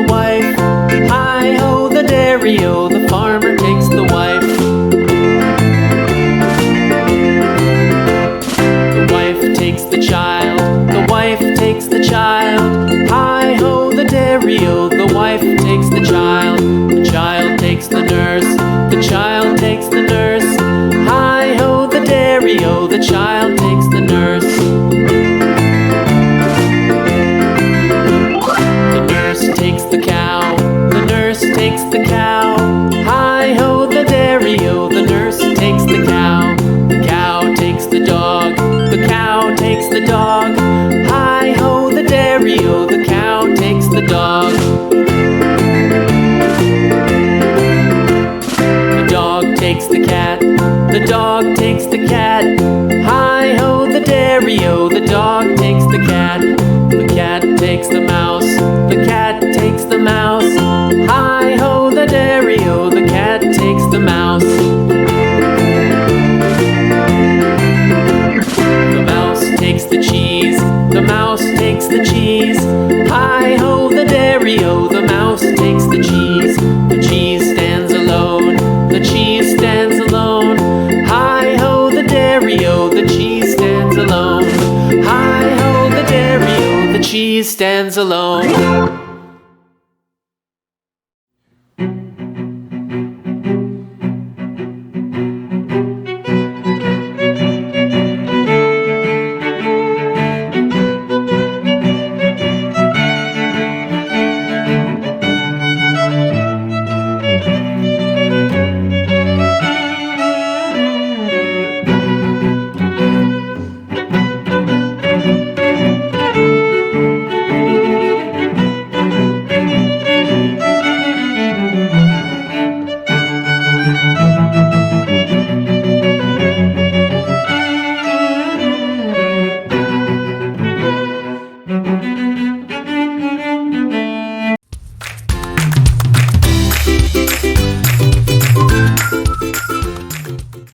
wife. Hi-ho, the dairy-o, the farmer takes the wife. The wife takes the child, the wife takes the child. Hi-ho, the dairy-o, the wife takes the child. The child takes the nurse, the child takes the nurse. Hi-ho, the dairy-o, the child takes the nurse. The nurse takes the cow, the nurse takes the cow. Hi-ho, the dairy-o, the nurse takes the cow. The cow takes the dog, the cow takes the dog. Hi-ho, the dairy-o, the cow takes the dog. The dog takes the cat, the dog takes the cat. Hi-ho, the dairy-o, the dog takes the cat. The cat takes the mouse, the cat takes the mouse. Hi-ho, the dairy-o, the cat takes the mouse. The mouse takes the cheese, the mouse takes the cheese. Hi-ho, the dairy-o, the mouse takes the cheese. The cheese stands alone, the cheese stands alone. Hi-ho, the dairy-o, the cheese stands alone. Hi-ho, the dairy-o, the cheese stands alone.